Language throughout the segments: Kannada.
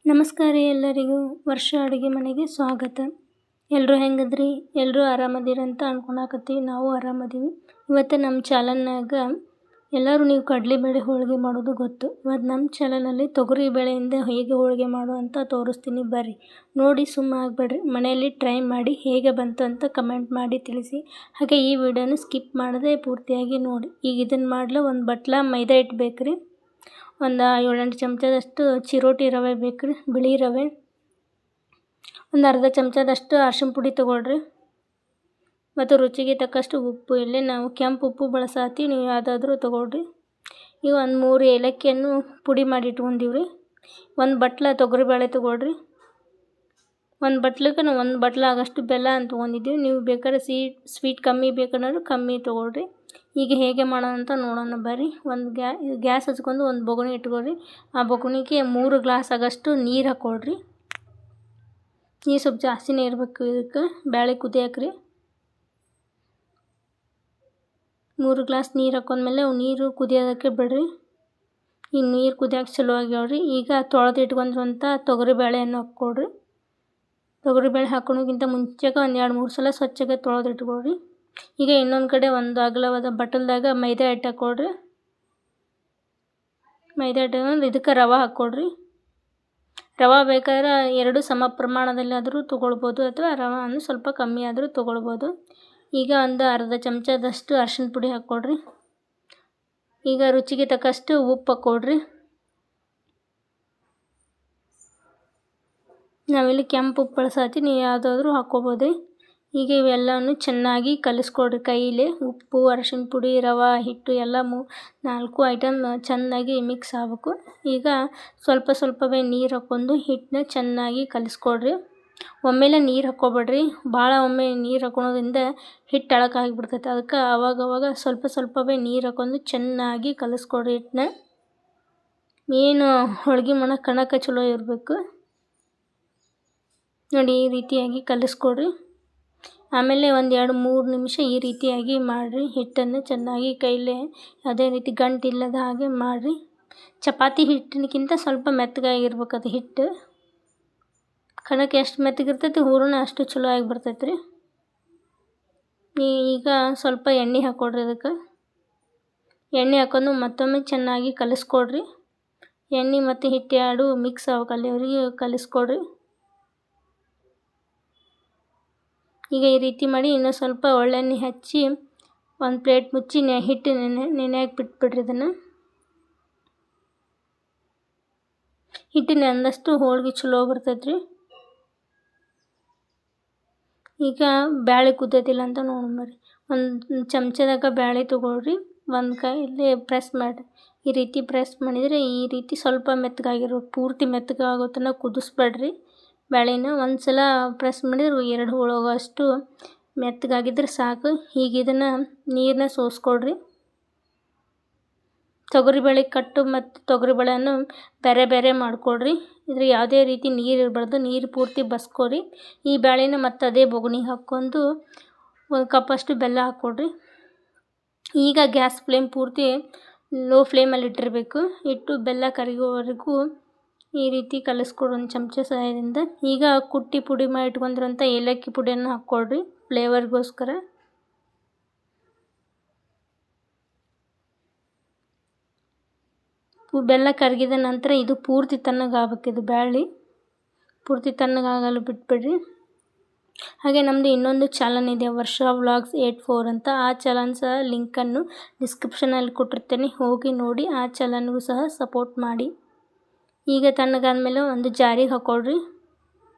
ನಮಸ್ಕಾರ ಎಲ್ಲರಿಗೂ ವರ್ಷ ಅಡುಗೆ ಮನೆಗೆ ಸ್ವಾಗತ. ಎಲ್ಲರೂ ಹೆಂಗದ್ರಿ? ಎಲ್ಲರೂ ಆರಾಮದಿರಂತ ಅನ್ಕೊಳಕತ್ತೀವಿ. ನಾವು ಆರಾಮದೀವಿ. ಇವತ್ತು ನಮ್ಮ ಚಾನಲ್ನಾಗ ಎಲ್ಲರೂ ನೀವು ಕಡಲೆಬೇಳೆ ಹೋಳಿಗೆ ಮಾಡೋದು ಗೊತ್ತು. ಇವತ್ತು ನಮ್ಮ ಚಾನಲಲ್ಲಿ ತೊಗರಿ ಬೇಳೆಯಿಂದ ಹೇಗೆ ಹೋಳಿಗೆ ಮಾಡೋ ಅಂತ ತೋರಿಸ್ತೀನಿ. ಬರ್ರಿ ನೋಡಿ, ಸುಮ್ಮ ಆಗಬೇಡ್ರಿ. ಮನೆಯಲ್ಲಿ ಟ್ರೈ ಮಾಡಿ ಹೇಗೆ ಬಂತು ಅಂತ ಕಮೆಂಟ್ ಮಾಡಿ ತಿಳಿಸಿ. ಹಾಗೆ ಈ ವಿಡಿಯೋನ ಸ್ಕಿಪ್ ಮಾಡದೆ ಪೂರ್ತಿಯಾಗಿ ನೋಡಿ. ಈಗ ಇದನ್ನು ಮಾಡಲು ಒಂದು ಬಟ್ಲ ಮೈದಾ ಹಿಟ್ಟು ಬೇಕ್ರಿ. ಒಂದು 7-8 ಚಮಚದಷ್ಟು ಚಿರೋಟಿ ರವೆ ಬೇಕು ರೀ, ಬಿಳಿ ರವೆ. ಒಂದು ಅರ್ಧ ಚಮಚದಷ್ಟು ಅರಿಶಿನ ಪುಡಿ ತೊಗೊಳ್ರಿ. ಮತ್ತು ರುಚಿಗೆ ತಕ್ಕಷ್ಟು ಉಪ್ಪು. ಇಲ್ಲಿ ನಾವು ಕೆಂಪು ಉಪ್ಪು ಬಳಸಾತೀವಿ, ನೀವು ಯಾವುದಾದ್ರೂ ತೊಗೊಳ್ರಿ. ಈಗ ಒಂದು 3 ಏಲಕ್ಕಿಯನ್ನು ಪುಡಿ ಮಾಡಿ ಇಟ್ಕೊಂಡಿವ್ರಿ. ಒಂದು ಬಟ್ಲ ತೊಗರಿಬೇಳೆ ತೊಗೊಳ್ರಿ. ಒಂದು ಬಟ್ಲಕ್ಕೆ ನಾವು 1 ಬಟ್ಲ ಆಗಷ್ಟು ಬೆಲ್ಲ ಅಂತ ತೊಗೊಂಡಿದ್ದೀವಿ. ನೀವು ಬೇಕಾದ್ರೆ ಸ್ವೀಟ್ ಕಮ್ಮಿ ಬೇಕಂದ್ರೆ ಕಮ್ಮಿ ತೊಗೊಳ್ರಿ. ಈಗ ಹೇಗೆ ಮಾಡೋಣ ಅಂತ ನೋಡೋಣ ಬರ್ರಿ. ಒಂದು ಗ್ಯಾಸ್ ಹಚ್ಕೊಂಡು ಒಂದು ಬೊಗಣಿ ಇಟ್ಕೊಳ್ರಿ. ಆ ಬೊಗಣಿಗೆ 3 ಗ್ಲಾಸ್ ಆಗಷ್ಟು ನೀರು ಹಾಕ್ಕೊಳ್ರಿ. ನೀರು ಸ್ವಲ್ಪ ಜಾಸ್ತಿನೇ ಇರಬೇಕು. ಇದಕ್ಕೆ ಬೇಳೆ ಕುದಿಯಾಕ್ರಿ. 3 ಗ್ಲಾಸ್ ನೀರು ಹಾಕೊಂಡ್ಮೇಲೆ ಅವು ನೀರು ಕುದಿಯೋದಕ್ಕೆ ಬಿಡ್ರಿ. ಈ ನೀರು ಕುದಿಯೋಕೆ ಚಲೋ ಆಗ್ಯಾವ್ರಿ. ಈಗ ತೊಳೆದು ಇಟ್ಕೊಂಡಿರುವಂಥ ತೊಗರಿಬೇಳೆಯನ್ನು ಹಾಕ್ಕೊಳ್ರಿ. ತೊಗರಿಬೇಳೆ ಹಾಕೋಣಕ್ಕಿಂತ ಮುಂಚೆಗೆ ಒಂದು 2-3 ಸಲ ಸ್ವಚ್ಛಗೆ ತೊಳೆದು ಇಟ್ಕೊಳ್ರಿ. ಈಗ ಇನ್ನೊಂದು ಕಡೆ ಒಂದು ಅಗಲವಾದ ಬಟ್ಟಲ್ದಾಗ ಮೈದಾ ಹಿಟ್ಟು ಹಾಕ್ಕೊಳ್ರಿ. ಮೈದಾ ಹಿಟ್ಟು ಇದಕ್ಕೆ ರವೆ ಹಾಕ್ಕೊಳ್ರಿ. ರವೆ ಬೇಕಾದ್ರೆ 2 ಸಮ ಪ್ರಮಾಣದಲ್ಲಾದರೂ ತೊಗೊಳ್ಬೋದು, ಅಥವಾ ರವೆಯನ್ನು ಸ್ವಲ್ಪ ಕಮ್ಮಿ ಆದರೂ ತೊಗೊಳ್ಬೋದು. ಈಗ ಒಂದು ಅರ್ಧ ಚಮಚದಷ್ಟು ಅರಿಶಿನ ಪುಡಿ ಹಾಕ್ಕೊಳ್ರಿ. ಈಗ ರುಚಿಗೆ ತಕ್ಕಷ್ಟು ಉಪ್ಪು ಹಾಕ್ಕೊಳ್ರಿ. ನಾವಿಲ್ಲಿ ಕೆಂಪು ಉಪ್ಪು ಬಳಸಾತಿ, ನೀವು ಯಾವುದಾದ್ರೂ ಹಾಕ್ಕೊಬೋದು. ಈಗ ಇವೆಲ್ಲವನ್ನು ಚೆನ್ನಾಗಿ ಕಲಿಸ್ಕೊಡ್ರಿ ಕೈಯಲ್ಲಿ. ಉಪ್ಪು, ಅರಿಶಿನ ಪುಡಿ, ರವೆ, ಹಿಟ್ಟು ಎಲ್ಲ 4 ಐಟಮ್ ಚೆನ್ನಾಗಿ ಮಿಕ್ಸ್ ಆಗಬೇಕು. ಈಗ ಸ್ವಲ್ಪವೇ ನೀರು ಹಾಕ್ಕೊಂಡು ಹಿಟ್ಟನ್ನ ಚೆನ್ನಾಗಿ ಕಲಿಸ್ಕೊಡ್ರಿ. ಒಮ್ಮೆಲೆ ನೀರು ಹಾಕ್ಕೊಬೇಡ್ರಿ. ಭಾಳ ಒಮ್ಮೆ ನೀರು ಹಾಕೋದ್ರಿಂದ ಹಿಟ್ಟು ಅಳಕಾಗಿಬಿಡ್ತೈತೆ. ಅದಕ್ಕೆ ಅವಾಗವಾಗ ಸ್ವಲ್ಪವೇ ನೀರು ಹಾಕ್ಕೊಂಡು ಚೆನ್ನಾಗಿ ಕಲಿಸ್ಕೊಡ್ರಿ ಹಿಟ್ಟನ್ನ. ಏನು ಹೋಳ್ಗೆ ಮಾಡೋಕೆ ಕಣಕ್ಕೆ ಚಲೋ ಇರಬೇಕು ನೋಡಿ. ಈ ರೀತಿಯಾಗಿ ಕಲಿಸ್ಕೊಡ್ರಿ. ಆಮೇಲೆ ಒಂದು 2-3 ನಿಮಿಷ ಈ ರೀತಿಯಾಗಿ ಮಾಡಿರಿ. ಹಿಟ್ಟನ್ನು ಚೆನ್ನಾಗಿ ಕೈಲೇ ಯಾವುದೇ ರೀತಿ ಗಂಟಿಲ್ಲದ ಹಾಗೆ ಮಾಡಿರಿ. ಚಪಾತಿ ಹಿಟ್ಟಿನಕ್ಕಿಂತ ಸ್ವಲ್ಪ ಮೆತ್ತಗಾಗಿರ್ಬೇಕು ಅದು ಹಿಟ್ಟು. ಕಣಕ್ಕೆ ಎಷ್ಟು ಮೆತ್ತಗಿರ್ತೈತಿ ಹೂರಣ ಅಷ್ಟು ಚಲೋ ಆಗಿ ಬರ್ತೈತೆ ರೀ. ಈಗ ಸ್ವಲ್ಪ ಎಣ್ಣೆ ಹಾಕ್ಕೊಡ್ರಿ. ಅದಕ್ಕೆ ಎಣ್ಣೆ ಹಾಕೊಂಡು ಮತ್ತೊಮ್ಮೆ ಚೆನ್ನಾಗಿ ಕಲಿಸ್ಕೊಡ್ರಿ. ಎಣ್ಣೆ ಮತ್ತು ಹಿಟ್ಟು ಎರಡು ಮಿಕ್ಸ್ ಆಗಬೇಕು, ಅಲ್ಲಿವರೆಗೆ ಕಲಿಸ್ಕೊಡ್ರಿ. ಈಗ ಈ ರೀತಿ ಮಾಡಿ ಇನ್ನೂ ಸ್ವಲ್ಪ ಒಳ್ಳೆಣ್ಣೆ ಹಚ್ಚಿ ಒಂದು ಪ್ಲೇಟ್ ಮುಚ್ಚಿ ಹಿಟ್ಟು ನೆನೆಯಾಗಿ ಬಿಟ್ಬಿಡ್ರಿ. ಇದನ್ನು ಹಿಟ್ಟು ನೆಂದಷ್ಟು ಹೋಳ್ಗೆ ಚಲೋ ಬರ್ತೈತೆ ರೀ. ಈಗ ಬ್ಯಾಳೆ ಕುದ್ದೈತಿಲ್ಲ ಅಂತ ನೋಡ್ರಿ. ಒಂದು ಚಮಚದಾಗ ಬ್ಯಾಳೆ ತೊಗೊಳ್ರಿ. ಒಂದು ಕೈಯಲ್ಲಿ ಪ್ರೆಸ್ ಮಾಡಿರಿ. ಈ ರೀತಿ ಪ್ರೆಸ್ ಮಾಡಿದರೆ ಈ ರೀತಿ ಸ್ವಲ್ಪ ಮೆತ್ತಗಾಗಿರ್ಬೇಕು. ಪೂರ್ತಿ ಮೆತ್ತಗಾಗೋ ತನಕ ಕುದಿಸ್ಬೇಡ್ರಿ. ಬೇಳೆನ ಒಂದು ಸಲ ಪ್ರೆಸ್ ಮಾಡಿದ್ರೆ 2 ಹೋಳೋಗೋಷ್ಟು ಮೆತ್ತಗಾಗಿದ್ರೆ ಸಾಕು. ಈಗ ಇದನ್ನು ನೀರನ್ನ ಸೋಸ್ಕೊಡ್ರಿ. ತೊಗರಿಬೇಳೆ ಕಟ್ಟು ಮತ್ತು ತೊಗರಿಬೇಳೆಯನ್ನು ಬೇರೆ ಮಾಡಿಕೊಡ್ರಿ. ಇದ್ರ ಯಾವುದೇ ರೀತಿ ನೀರು ಇರಬಾರ್ದು. ನೀರು ಪೂರ್ತಿ ಬಸ್ಕೊರಿ. ಈ ಬೇಳೆನ ಮತ್ತು ಅದೇ ಬೊಗಣಿಗೆ ಹಾಕ್ಕೊಂಡು 1 ಕಪ್ಪಷ್ಟು ಬೆಲ್ಲ ಹಾಕ್ಕೊಡ್ರಿ. ಈಗ ಗ್ಯಾಸ್ ಫ್ಲೇಮ್ ಪೂರ್ತಿ ಲೋ ಫ್ಲೇಮಲ್ಲಿ ಇಟ್ಟಿರಬೇಕು. ಇಟ್ಟು ಬೆಲ್ಲ ಕರಗೋವರೆಗೂ ಈ ರೀತಿ ಕಲಿಸ್ಕೊಡ್ರಿ ಒಂದು ಚಮಚ ಸಹಾಯದಿಂದ. ಈಗ ಕುಟ್ಟಿ ಪುಡಿ ಮಾಡಿ ಇಟ್ಕೊಂಡಿರೋಂಥ ಏಲಕ್ಕಿ ಪುಡಿಯನ್ನು ಹಾಕ್ಕೊಳ್ರಿ ಫ್ಲೇವರ್ಗೋಸ್ಕರ. ಬೆಲ್ಲ ಕರಗಿದ ನಂತರ ಇದು ಪೂರ್ತಿ ತಣ್ಣಗಾಗಬೇಕು. ಇದು ಬ್ಯಾಳೆ ಪೂರ್ತಿ ತಣ್ಣಗಾಗಲು ಬಿಟ್ಬಿಡ್ರಿ. ಹಾಗೆ ನಮ್ಮದು ಇನ್ನೊಂದು ಚಾನಲ್ ಇದೆ, ವರ್ಷ ವ್ಲಾಗ್ಸ್ 84 ಅಂತ. ಆ ಚಾನಲ್ ಸಹ ಲಿಂಕನ್ನು ಡಿಸ್ಕ್ರಿಪ್ಷನಲ್ಲಿ ಕೊಟ್ಟಿರ್ತೇನೆ, ಹೋಗಿ ನೋಡಿ. ಆ ಚಾನಲ್ಗೂ ಸಹ ಸಪೋರ್ಟ್ ಮಾಡಿ. ಈಗ ತಣ್ಣಗಾದ್ಮೇಲೆ ಒಂದು ಜಾರಿಗೆ ಹಾಕ್ಕೊಳ್ರಿ.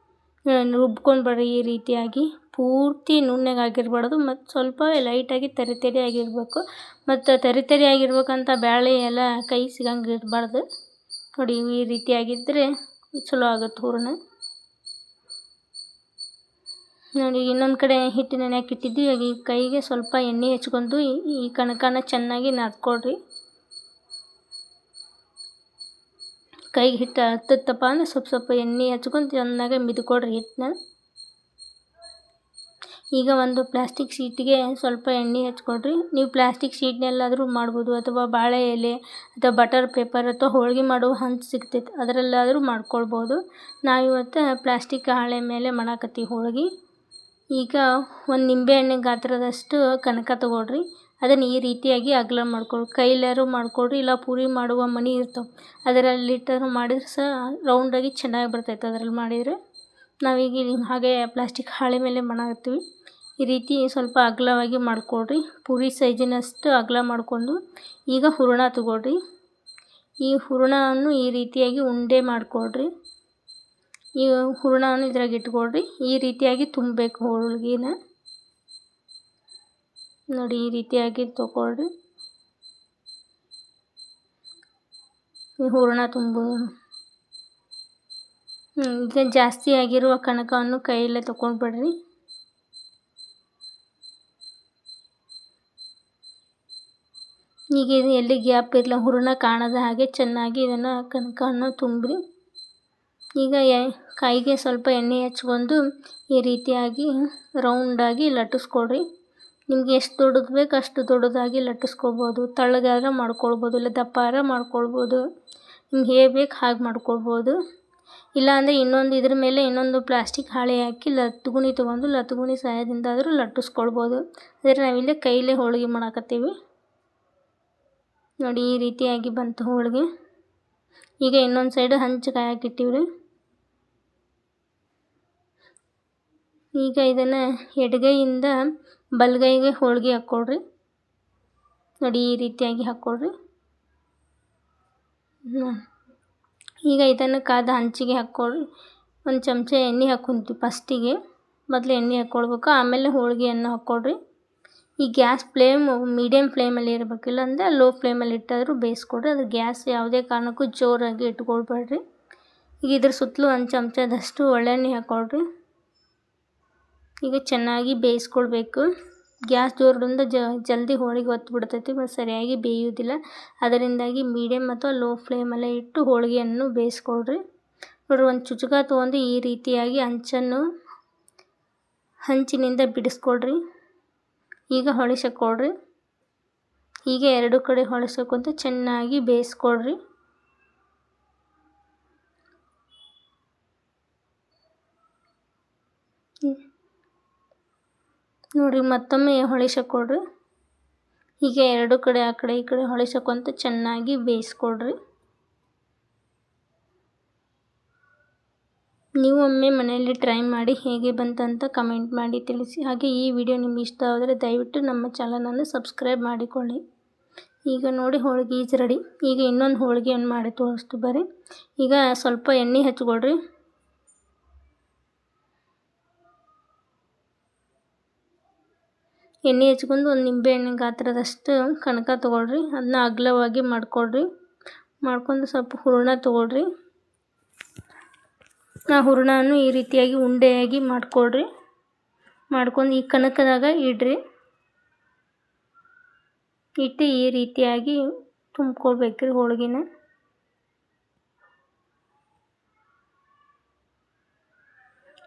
ರುಬ್ಕೊಂಡ್ಬಿಡ್ರಿ. ಈ ರೀತಿಯಾಗಿ ಪೂರ್ತಿ ನುಣ್ಣಗಾಗಿರ್ಬಾರ್ದು ಮತ್ತು ಸ್ವಲ್ಪ ಲೈಟಾಗಿ ತರಿ ಆಗಿರಬೇಕು. ಮತ್ತು ತರಿ ಆಗಿರ್ಬೇಕಂತ ಬೇಳೆ ಎಲ್ಲ ಕೈ ಸಿಗಂಗೆ ಇರಬಾರ್ದು ನೋಡಿ. ಈ ರೀತಿಯಾಗಿದ್ದರೆ ಚಲೋ ಆಗುತ್ತೆ ಹೂರಣ ನೋಡಿ. ಇನ್ನೊಂದು ಕಡೆ ಹಿಟ್ಟು ನೆನೆಯಾಕೆ ಇಟ್ಟಿದ್ವಿ. ಈ ಕೈಗೆ ಸ್ವಲ್ಪ ಎಣ್ಣೆ ಹಚ್ಕೊಂಡು ಈ ಕಣಕನ ಚೆನ್ನಾಗಿ ನಾದ್ಕೊಳ್ರಿ. ಕೈಗೆ ಹಿಟ್ಟು ಹತ್ತತ್ತಪ್ಪ ಅಂದರೆ ಸ್ವಲ್ಪ ಎಣ್ಣೆ ಹಚ್ಕೊಂಡು ಚೆನ್ನಾಗಿ ಮಿದ್ಕೊಡ್ರಿ ಹಿಟ್ಟನ್ನ. ಈಗ ಒಂದು ಪ್ಲಾಸ್ಟಿಕ್ ಶೀಟಿಗೆ ಸ್ವಲ್ಪ ಎಣ್ಣೆ ಹಚ್ಕೊಳ್ರಿ. ನೀವು ಪ್ಲಾಸ್ಟಿಕ್ ಶೀಟ್ನೆಲ್ಲಾದರೂ ಮಾಡ್ಬೋದು, ಅಥವಾ ಬಾಳೆ ಎಲೆ ಅಥವಾ ಬಟರ್ ಪೇಪರ್ ಅಥವಾ ಹೋಳಿಗೆ ಮಾಡುವ ಹಂಚು ಸಿಗ್ತೈತೆ ಅದರಲ್ಲಾದರೂ ಮಾಡ್ಕೊಳ್ಬೋದು. ನಾವಿವತ್ತು ಪ್ಲಾಸ್ಟಿಕ್ ಹಾಳೆ ಮೇಲೆ ಮಾಡಾಕತ್ತೀವಿ ಹೋಳಿಗೆ. ಈಗ ಒಂದು ನಿಂಬೆಹಣ್ಣು ಗಾತ್ರದಷ್ಟು ಕನಕ ತೊಗೊಳ್ರಿ. ಅದನ್ನು ಈ ರೀತಿಯಾಗಿ ಅಗಲ ಮಾಡ್ಕೊಳ್ರಿ. ಕೈಲಾರು ಮಾಡ್ಕೊಳ್ರಿ, ಇಲ್ಲ ಪೂರಿ ಮಾಡುವ ಮಣಿ ಇರ್ತಾವೆ ಅದರಲ್ಲಿಟ್ಟರು ಮಾಡಿದ್ರೆ ಸಹ ರೌಂಡಾಗಿ ಚೆನ್ನಾಗಿ ಬರ್ತೈತೆ ಅದರಲ್ಲಿ ಮಾಡಿದರೆ. ನಾವೀಗ ಇಲ್ಲಿ ಹಾಗೆ ಪ್ಲಾಸ್ಟಿಕ್ ಹಾಳೆ ಮೇಲೆ ಮಾಡಾಕತ್ತೀವಿ. ಈ ರೀತಿ ಸ್ವಲ್ಪ ಅಗಲವಾಗಿ ಮಾಡ್ಕೊಳ್ರಿ. ಪೂರಿ ಸೈಜಿನಷ್ಟು ಅಗಲ ಮಾಡಿಕೊಂಡು ಈಗ ಹೂರಣ ತಗೊಳ್ರಿ. ಈ ಹೂರಣವನ್ನು ಈ ರೀತಿಯಾಗಿ ಉಂಡೆ ಮಾಡಿಕೊಳ್ರಿ. ಈ ಹೂರಣವನ್ನು ಇದ್ರಾಗ ಇಟ್ಕೊಳ್ರಿ. ಈ ರೀತಿಯಾಗಿ ತುಂಬಬೇಕು ಹೋಳಿಗೆನ. ನೋಡಿ ಈ ರೀತಿಯಾಗಿ ತಗೊಳ್ರಿ. ಈ ಹೂರಣ ಇದು ಜಾಸ್ತಿ ಆಗಿರುವ ಕನಕವನ್ನು ಕೈಯಲ್ಲೇ ತಗೊಂಡ್ಬಿಡ್ರಿ. ಈಗ ಇದು ಎಲ್ಲಿ ಗ್ಯಾಪ್ ಇರಲ್ಲ, ಹೂರಣ ಕಾಣದ ಹಾಗೆ ಚೆನ್ನಾಗಿ ಇದನ್ನು ಕನಕವನ್ನು ತುಂಬ್ರಿ. ಈಗ ಕೈಗೆ ಸ್ವಲ್ಪ ಎಣ್ಣೆ ಹಚ್ಕೊಂಡು ಈ ರೀತಿಯಾಗಿ ರೌಂಡಾಗಿ ಲಟ್ಟಿಸ್ಕೊಳ್ರಿ. ನಿಮ್ಗೆ ಎಷ್ಟು ದೊಡ್ಡದು ಬೇಕು ಅಷ್ಟು ದೊಡ್ಡದಾಗಿ ಲಟ್ಟಿಸ್ಕೊಳ್ಬೋದು. ತೆಳ್ಳಗಾರ ಮಾಡ್ಕೊಳ್ಬೋದು, ಇಲ್ಲ ದಪ್ಪಾರ ಮಾಡ್ಕೊಳ್ಬೋದು. ನಿಮ್ಗೆ ಹೇಗೆ ಬೇಕು ಹಾಗೆ ಮಾಡ್ಕೊಳ್ಬೋದು. ಇಲ್ಲಾಂದರೆ ಇದ್ರ ಮೇಲೆ ಇನ್ನೊಂದು ಪ್ಲಾಸ್ಟಿಕ್ ಹಾಳೆ ಹಾಕಿ ಲತ್ತಗುಣಿ ತೊಗೊಂಡು ಲತ್ತಗುಣಿ ಸಹಾಯದಿಂದಾದರೂ ಲಟ್ಟಿಸ್ಕೊಳ್ಬೋದು. ಆದರೆ ನಾವಿಲ್ಲೇ ಕೈಲೇ ಹೋಳಿಗೆ ಮಾಡಾಕತ್ತೀವಿ. ನೋಡಿ ಈ ರೀತಿಯಾಗಿ ಬಂತು ಹೋಳಿಗೆ. ಈಗ ಇನ್ನೊಂದು ಸೈಡ್ ಹಂಚು ಕಾಯಕ್ಕಿಟ್ಟಿವ್ರಿ. ಈಗ ಇದನ್ನು ಎಡಗೈಯಿಂದ ಬಲಗೈಗೆ ಹೋಳಿಗೆ ಹಾಕ್ಕೊಳ್ರಿ. ನೋಡಿ ಈ ರೀತಿಯಾಗಿ ಹಾಕ್ಕೊಳ್ರಿ. ಈಗ ಇದನ್ನು ಕಾದ ಹಂಚಿಗೆ ಹಾಕ್ಕೊಳ್ರಿ. ಒಂದು ಚಮಚ ಎಣ್ಣೆ ಹಾಕ್ಕೊಂತೀವಿ ಫಸ್ಟಿಗೆ. ಮೊದಲು ಎಣ್ಣೆ ಹಾಕ್ಕೊಳ್ಬೇಕು, ಆಮೇಲೆ ಹೋಳಿಗೆಯನ್ನು ಹಾಕ್ಕೊಳ್ರಿ. ಈ ಗ್ಯಾಸ್ ಫ್ಲೇಮ್ ಮೀಡಿಯಮ್ ಫ್ಲೇಮಲ್ಲಿ ಇರಬೇಕು, ಇಲ್ಲಾಂದರೆ ಲೋ ಫ್ಲೇಮಲ್ಲಿ ಇಟ್ಟಾದರೂ ಬೇಯಿಸ್ಕೊಡ್ರಿ. ಅದು ಗ್ಯಾಸ್ ಯಾವುದೇ ಕಾರಣಕ್ಕೂ ಜೋರಾಗಿ ಇಟ್ಕೊಳ್ಬೇಡ್ರಿ. ಈಗ ಇದ್ರ ಸುತ್ತಲೂ ಒಂದು ಚಮಚದಷ್ಟು ಒಳ್ಳೆಣ್ಣೆ ಹಾಕ್ಕೊಳ್ರಿ. ಈಗ ಚೆನ್ನಾಗಿ ಬೇಯಿಸ್ಕೊಳ್ಬೇಕು. ಗ್ಯಾಸ್ ಜೋರದಿಂದ ಜಲ್ದಿ ಹೋಳಿಗೆ ಹೊತ್ತು ಬಿಡ್ತೈತಿ ಮತ್ತು ಸರಿಯಾಗಿ ಬೇಯೋದಿಲ್ಲ. ಅದರಿಂದಾಗಿ ಮೀಡಿಯಮ್ ಅಥವಾ ಲೋ ಫ್ಲೇಮಲ್ಲೇ ಇಟ್ಟು ಹೋಳಿಗೆಯನ್ನು ಬೇಯಿಸ್ಕೊಳ್ರಿ. ನೋಡಿರಿ, ಒಂದು ಚುಚುಕ ತೊಗೊಂಡು ಈ ರೀತಿಯಾಗಿ ಹಂಚಿನಿಂದ ಬಿಡಿಸ್ಕೊಳ್ರಿ. ಈಗ ಹೊಳಿಸಕೊಳ್ರಿ. ಹೀಗೆ ಎರಡು ಕಡೆ ಹೊಳಿಸ್ಕೊಂತ ಚೆನ್ನಾಗಿ ಬೇಯಿಸ್ಕೊಳ್ರಿ. ನೋಡಿರಿ, ಮತ್ತೊಮ್ಮೆ ಹೊಳಿಸಕೊಳ್ರಿ. ಹೀಗೆ ಎರಡು ಕಡೆ ಆ ಕಡೆ ಈ ಕಡೆ ಹೊಳಿಸಕೊಂತ ಚೆನ್ನಾಗಿ ಬೇಯಿಸ್ಕೊಳ್ರಿ. ನೀವು ಒಮ್ಮೆ ಮನೆಯಲ್ಲಿ ಟ್ರೈ ಮಾಡಿ ಹೇಗೆ ಬಂತಂತ ಕಮೆಂಟ್ ಮಾಡಿ ತಿಳಿಸಿ. ಹಾಗೆ ಈ ವಿಡಿಯೋ ನಿಮ್ಗೆ ಇಷ್ಟ ಆದರೆ ದಯವಿಟ್ಟು ನಮ್ಮ ಚಾನಲನ್ನು ಸಬ್ಸ್ಕ್ರೈಬ್ ಮಾಡಿಕೊಳ್ಳಿ. ಈಗ ನೋಡಿ ಹೋಳಿಗೆ ಈಸ್ ರೆಡಿ. ಈಗ ಇನ್ನೊಂದು ಹೋಳಿಗೆಯನ್ನು ಮಾಡಿ ತೋರಿಸ್ತು ಬರ್ರಿ. ಈಗ ಸ್ವಲ್ಪ ಎಣ್ಣೆ ಹಚ್ಕೊಳ್ರಿ. ಎಣ್ಣೆ ಹಚ್ಕೊಂಡು ಒಂದು ನಿಂಬೆಹಣ್ಣಿನ ಗಾತ್ರದಷ್ಟು ಕನಕ ತೊಗೊಳ್ರಿ. ಅದನ್ನ ಅಗಲವಾಗಿ ಮಾಡ್ಕೊಳ್ರಿ. ಮಾಡ್ಕೊಂಡು ಸ್ವಲ್ಪ ಹೂರಣ ತೊಗೊಳ್ರಿ. ಆ ಹೂರಣವನ್ನು ಈ ರೀತಿಯಾಗಿ ಉಂಡೆಯಾಗಿ ಮಾಡ್ಕೊಳ್ರಿ. ಮಾಡ್ಕೊಂಡು ಈ ಕನಕದಾಗ ಇಡ್ರಿ. ಇಟ್ಟು ಈ ರೀತಿಯಾಗಿ ತುಂಬ್ಕೊಳ್ಬೇಕ್ರಿ ಹೋಳಿಗೆನ.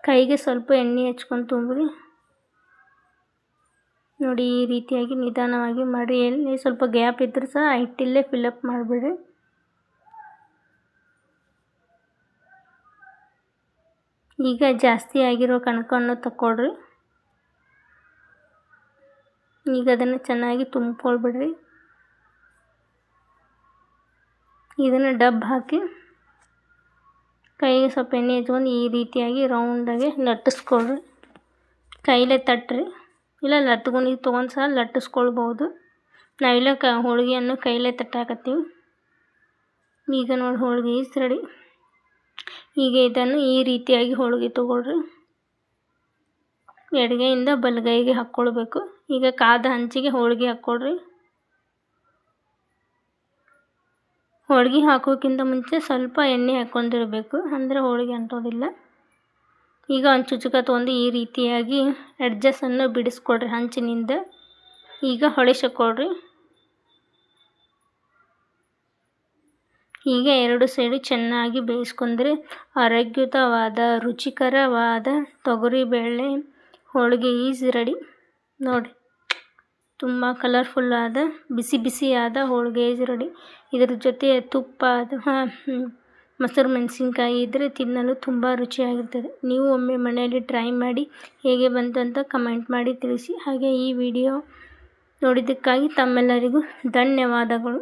ಕೈಗೆ ಸ್ವಲ್ಪ ಎಣ್ಣೆ ಹಚ್ಕೊಂಡು ತುಂಬ್ರಿ. ನೋಡಿ ಈ ರೀತಿಯಾಗಿ ನಿಧಾನವಾಗಿ ಮಾಡಿ. ಎಲ್ಲಿ ಸ್ವಲ್ಪ ಗ್ಯಾಪ್ ಇದ್ರೂ ಸಹ ಹಿಟ್ಟಲ್ಲೇ ಫಿಲ್ಲಪ್ ಮಾಡಿಬಿಡ್ರಿ. ಈಗ ಜಾಸ್ತಿ ಆಗಿರೋ ಕನಕವನ್ನು ತಗೊಳ್ರಿ. ಈಗ ಅದನ್ನು ಚೆನ್ನಾಗಿ ತುಂಬ್ಕೊಳ್ಬಿಡ್ರಿ. ಇದನ್ನು ಡಬ್ ಹಾಕಿ ಕೈಗೆ ಸ್ವಲ್ಪ ಎಣ್ಣೆ ಹಚ್ಕೊಂಡು ಈ ರೀತಿಯಾಗಿ ರೌಂಡಾಗಿ ಲಟ್ಟಿಸ್ಕೊಳ್ರಿ. ಕೈಲೇ ತಟ್ರಿ, ಇಲ್ಲ ಲತ್ತಗುಣಿ ತೊಗೊಂಡು ಸಹ ಲಟ್ಟಿಸ್ಕೊಳ್ಬೋದು. ನಾವಿಲ್ಲ ಹೋಳಿಗೆಯನ್ನು ಕೈಲೇ ತಟ್ಟಾಕತ್ತೀವಿ. ಈಗ ನೋಡಿ ಹೋಳಿಗೆ ಈಸ್ ರೆಡಿ. ಈಗ ಇದನ್ನು ಈ ರೀತಿಯಾಗಿ ಹೋಳಿಗೆ ತೊಗೊಳ್ರಿ. ಎಡಗೈಯಿಂದ ಬಲಗೈಗೆ ಹಾಕ್ಕೊಳ್ಬೇಕು. ಈಗ ಕಾದ ಹಂಚಿಗೆ ಹೋಳಿಗೆ ಹಾಕ್ಕೊಳ್ರಿ. ಹೋಳಿಗೆ ಹಾಕೋಕ್ಕಿಂತ ಮುಂಚೆ ಸ್ವಲ್ಪ ಎಣ್ಣೆ ಹಾಕ್ಕೊಂಡಿರಬೇಕು, ಅಂದರೆ ಹೋಳಿಗೆ ಅಂಟೋದಿಲ್ಲ. ಈಗ ಒಂದು ಚುಚುಕ ತೊಗೊಂಡು ಈ ರೀತಿಯಾಗಿ ಎಡ್ಜಸ್ಸನ್ನು ಬಿಡಿಸ್ಕೊಳ್ರಿ ಹಂಚಿನಿಂದ. ಈಗ ಹೊಳಿಸ್ಕೊಳ್ರಿ. ಈಗ ಎರಡು ಸೈಡು ಚೆನ್ನಾಗಿ ಬೇಯಿಸ್ಕೊಂಡ್ರೆ ಆರೋಗ್ಯಯುತವಾದ ರುಚಿಕರವಾದ ತೊಗರಿಬೇಳೆ ಹೋಳಿಗೆ ಈಸ್ ರೆಡಿ. ನೋಡಿ, ತುಂಬ ಕಲರ್ಫುಲ್ಲಾದ ಬಿಸಿ ಬಿಸಿಯಾದ ಹೋಳಿಗೆ ಈಸ್ ರೆಡಿ. ಇದರ ಜೊತೆ ತುಪ್ಪ ಅಥವಾ ಮೊಸರು ಮೆಣಸಿನ್ಕಾಯಿ ಇದ್ದರೆ ತಿನ್ನಲು ತುಂಬ ರುಚಿಯಾಗಿರ್ತದೆ. ನೀವು ಒಮ್ಮೆ ಮನೆಯಲ್ಲಿ ಟ್ರೈ ಮಾಡಿ ಹೇಗೆ ಬಂತು ಅಂತ ಕಮೆಂಟ್ ಮಾಡಿ ತಿಳಿಸಿ. ಹಾಗೆ ಈ ವಿಡಿಯೋ ನೋಡಿದ್ದಕ್ಕಾಗಿ ತಮ್ಮೆಲ್ಲರಿಗೂ ಧನ್ಯವಾದಗಳು.